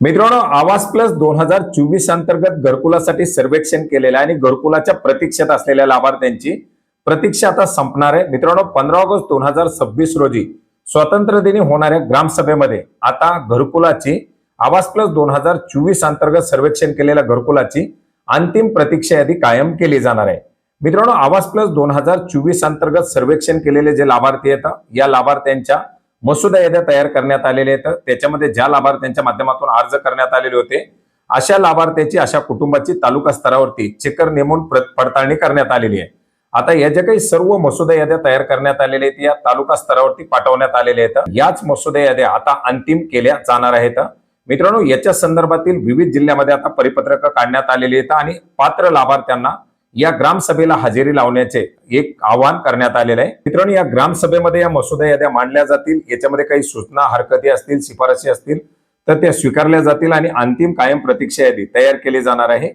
मित्रांनो, आवास प्लस 2024 अंतर्गत घरकुलासाठी सर्वेक्षण केलेलं आहे आणि घरकुलाच्या प्रतीक्षेत असलेल्या लाभार्थ्यांची प्रतीक्षा आता संपणार आहे। मित्रांनो, 15 ऑगस्ट 2026 रोजी स्वातंत्र्य दिनी होणाऱ्या ग्रामसभेमध्ये आता घरकुलाची आवास प्लस 2024 अंतर्गत सर्वेक्षण केलेल्या घरकुलाची अंतिम प्रतीक्षा यादी कायम केली जाणार आहे। मित्रांनो, आवास प्लस 2024 अंतर्गत सर्वेक्षण केलेले जे लाभार्थी आहेत या लाभार्थ्यांच्या मसुदा याद्या तयार करण्यात आलेल्या आहेत। त्याच्यामध्ये ज्या लाभार्थ्यांच्या माध्यमातून अर्ज करण्यात आलेले होते अशा लाभार्थ्याची अशा कुटुंबाची तालुका स्तरावरती चेकर नेमून पडताळणी करण्यात आलेली आहे। आता या ज्या काही सर्व मसुदा याद्या तयार करण्यात आलेल्या आहेत या तालुका स्तरावरती पाठवण्यात आलेल्या आहेत। याच मसुदा याद्या आता अंतिम केल्या जाणार आहेत। मित्रांनो, याच्या संदर्भातील विविध जिल्ह्यामध्ये आता परिपत्रक काढण्यात आलेली आहेत आणि पात्र लाभार्थ्यांना या ग्रामसभेला हजेरी लावण्याचे एक आवाहन करण्यात आलेले आहे। मित्रांनो, या ग्रामसभेमध्ये या मसुदा याद्या मांडल्या जातील। याच्यामध्ये काही सूचना, हरकती असतील, शिफारशी असतील तर त्या स्वीकारल्या जातील आणि अंतिम कायम प्रतीक्षा यादी तयार केली जाणार आहे।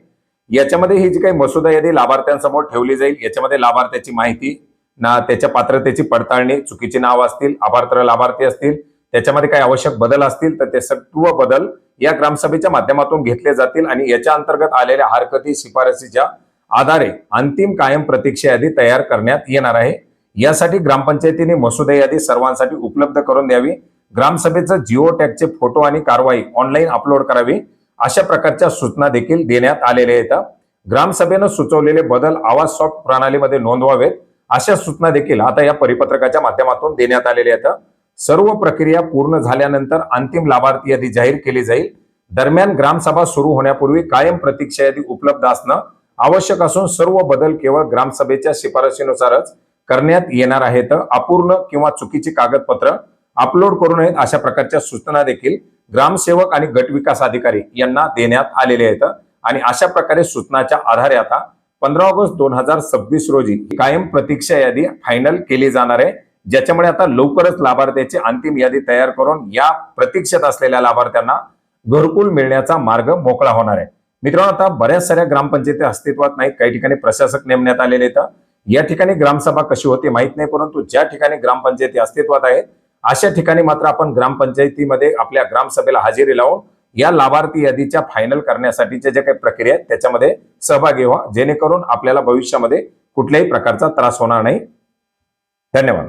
याच्यामध्ये ही जी काही मसुदा यादी लाभार्थ्यांसमोर ठेवली जाईल याच्यामध्ये लाभार्थ्याची माहिती, त्याच्या पात्रतेची पडताळणी, चुकीची नाव असतील, अपात्र लाभार्थी असतील, त्याच्यामध्ये काही आवश्यक बदल असतील तर ते सर्व बदल या ग्रामसभेच्या माध्यमातून घेतले जातील आणि याच्या अंतर्गत आलेल्या हरकती, शिफारशीच्या आधारे अंतिम कायम प्रतीक्षा यादी तयार करण्यात येणार आहे। यासाठी ग्रामपंचायतीने मसुदा यादी सर्वांसाठी उपलब्ध करून द्यावी, ग्रामसभेचं जिओ टॅगचे फोटो आणि कारवाई ऑनलाईन अपलोड करावी अशा प्रकारच्या सूचना देखील देण्यात आलेल्या आहेत। ग्रामसभेनं सुचवलेले बदल आवाज सॉफ्ट प्रणालीमध्ये नोंदवावेत अशा सूचना देखील आता या परिपत्रकाच्या माध्यमातून देण्यात आलेल्या आहेत। सर्व प्रक्रिया पूर्ण झाल्यानंतर अंतिम लाभार्थी यादी जाहीर केली जाईल। दरम्यान ग्रामसभा सुरू होण्यापूर्वी कायम प्रतीक्षा यादी उपलब्ध असणं आवश्यक असून सर्व बदल केवळ ग्रामसभेच्या शिफारशीनुसारच करण्यात येणार आहेत। अपूर्ण किंवा चुकीची कागदपत्र अपलोड करू नयेत अशा प्रकारच्या सूचना देखील ग्रामसेवक आणि गट विकास अधिकारी यांना देण्यात आलेल्या आहेत आणि अशा प्रकारे सूचनाच्या आधारे आता 15 ऑगस्ट 2026 रोजी कायम प्रतीक्षा यादी फायनल केली जाणार आहे, ज्याच्यामुळे आता लवकरच लाभार्थ्याची अंतिम यादी तयार करून या प्रतीक्षेत असलेल्या लाभार्थ्यांना घरकुल मिळण्याचा मार्ग मोकळा होणार आहे। मित्रांनो, आता बऱ्याच साऱ्या ग्रामपंचायती अस्तित्वात नाहीत, काही ठिकाणी प्रशासक नेमण्यात आलेले आहेत। या ठिकाणी ग्रामसभा कशी होते माहित नाही, परंतु ज्या ठिकाणी ग्रामपंचायती अस्तित्वात आहेत अशा ठिकाणी मात्र आपण ग्रामपंचायतीमध्ये आपल्या ग्रामसभेला हजेरी लावून या लाभार्थी यादीच्या फायनल करण्यासाठीच्या ज्या काही प्रक्रिया आहेत त्याच्यामध्ये सहभागी व्हा, जेणेकरून आपल्याला भविष्यामध्ये कुठल्याही प्रकारचा त्रास होणार नाही। धन्यवाद।